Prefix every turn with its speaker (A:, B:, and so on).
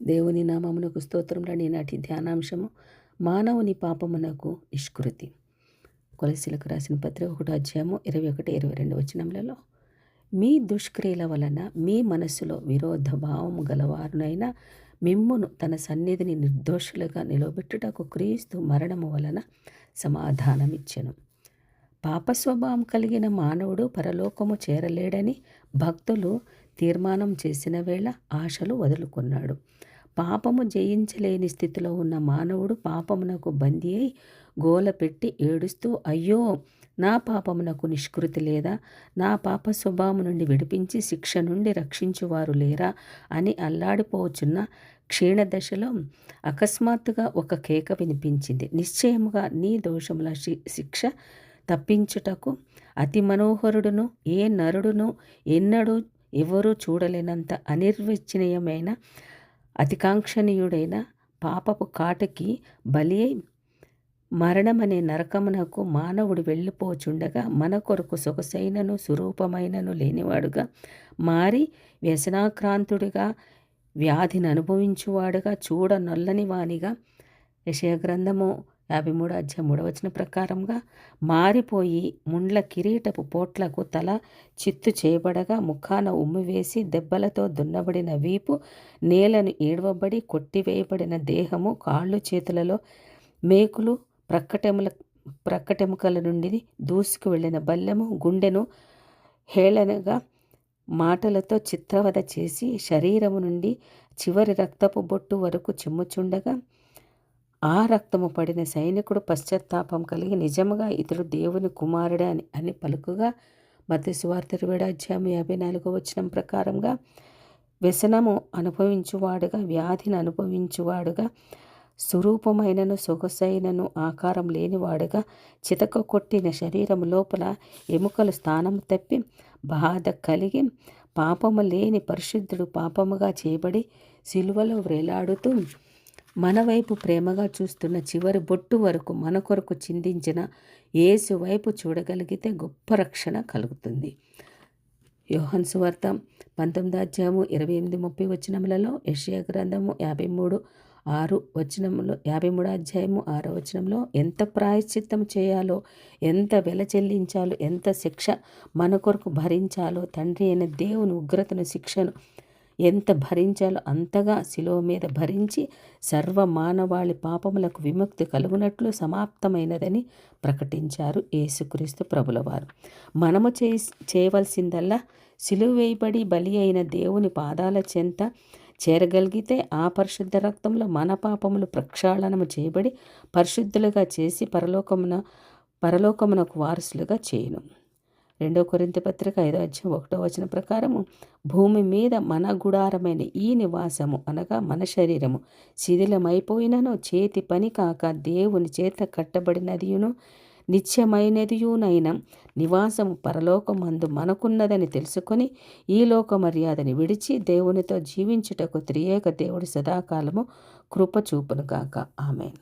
A: దేవుని నామమునకు స్తోత్రములని నాటి ధ్యానాంశము మానవుని పాపమునకు నిష్కృతి. కొలసీలకు రాసిన పత్రిక 1వ అధ్యాయము 21-22 వచనములలో, మీ దుష్క్రియల వలన మీ మనస్సులో విరోధ భావము గలవారునైన మిమ్మును తన సన్నిధిని నిర్దోషులుగా నిలబెట్టుటకు క్రీస్తు మరణము వలన సమాధానమిచ్చెను. పాపస్వభావం కలిగిన మానవుడు పరలోకము చేరలేడని భక్తులు తీర్మానం చేసిన వేళ ఆశలు వదులుకున్నాడు. పాపము జయించలేని స్థితిలో ఉన్న మానవుడు పాపమునకు బందీ అయి గోల పెట్టి ఏడుస్తూ, అయ్యో నా పాపమునకు నిష్కృతి లేదా, నా పాప స్వభావం నుండి విడిపించి శిక్ష నుండి రక్షించువారు లేరా అని అల్లాడిపోవచ్చున్న క్షీణదశలో అకస్మాత్తుగా ఒక కేక వినిపించింది. నిశ్చయముగా నీ దోషముల శిక్ష తప్పించుటకు అతి మనోహరుడును ఏ నరుడును ఎన్నడూ ఎవరూ చూడలేనంత అనిర్వచనీయమైన అతికాంక్షణీయుడైన పాపపు కాటకి బలి అయి మరణమనే నరకమునకు మానవుడు వెళ్ళిపోచుండగా మన కొరకు సొగసైనను సురూపమైనను లేనివాడుగా మారి వ్యసనాక్రాంతుడిగా వ్యాధిని అనుభవించువాడుగా చూడ నొల్లని వానిగా యెషయా గ్రంథము 53వ అధ్యాయం 3వ వచనం ప్రకారంగా మారిపోయి ముండ్ల కిరీటపు పోట్లకు తల చిత్తు చేయబడగా ముఖాన ఉమ్మివేసి దెబ్బలతో దున్నబడిన వీపు, నేలను ఈడ్వబడి కొట్టివేయబడిన దేహము, కాళ్ళు చేతులలో మేకులు, ప్రక్కటెముకల నుండి దూసుకు వెళ్ళిన బల్లెము, గుండెను హేళనగా మాటలతో చిత్రవద చేసి శరీరము నుండి చివరి రక్తపు బొట్టు వరకు చిమ్ముచుండగా ఆ రక్తము పడిన సైనికుడు పశ్చాత్తాపం కలిగి నిజముగా ఇతడు దేవుని కుమారుడే అని పలుకుగా మత్తయి సువార్త 20వ అధ్యాయం 54వ వచనం ప్రకారంగా వ్యసనము అనుభవించువాడుగా, వ్యాధిని అనుభవించువాడుగా, స్వరూపమైనను సొగసైనను ఆకారం లేనివాడుగా, చితక కొట్టిన శరీరం లోపల ఎముకలు స్థానం తప్పి బాధ కలిగి పాపము లేని పరిశుద్ధుడు పాపముగా చేయబడి సిలువలో వ్రేలాడుతూ మన వైపు ప్రేమగా చూస్తున్న చివరి బొట్టు వరకు మన కొరకు చిందించిన యేసు వైపు చూడగలిగితే గొప్ప రక్షణ కలుగుతుంది. యోహాను సువార్త 19వ అధ్యాయము 28-30 వచనములలో, యెషయా గ్రంథము 53:6 వచనములో, 53వ అధ్యాయము 6వ వచనంలో ఎంత ప్రాయశ్చిత్తం చేయాలో, ఎంత వెల చెల్లించాలో, ఎంత శిక్ష మన కొరకు భరించాలో, తండ్రి అయిన దేవుని ఉగ్రతను శిక్షను ఎంత భరించాలో అంతగా శిలువ మీద భరించి సర్వ మానవాళి పాపములకు విముక్తి కలుగునట్లు సమాప్తమైనదని ప్రకటించారు యేసుక్రీస్తు ప్రభులవారు. మనము చేయవలసిందల్లా శిలువ వేయబడి బలి అయిన దేవుని పాదాల చెంత చేరగలిగితే ఆ పరిశుద్ధ రక్తంలో మన పాపములు ప్రక్షాళనము చేయబడి పరిశుద్ధులుగా చేసి పరలోకమునకు వారసులుగా చేయను. 2 కొరింథీ పత్రిక 5వ అధ్యాయం 1వ వచనం ప్రకారము, భూమి మీద మన గుడారమైన ఈ నివాసము అనగా మన శరీరము శిథిలమైపోయినను చేతి పని కాక దేవుని చేత కట్టబడినదియును నిత్యమైనదియునైన నివాసము పరలోకమందు మనకున్నదని తెలుసుకొని ఈ లోక మర్యాదని విడిచి దేవునితో జీవించుటకు త్రియేక దేవుడి సదాకాలము కృప చూపునుగాక. ఆమేన్.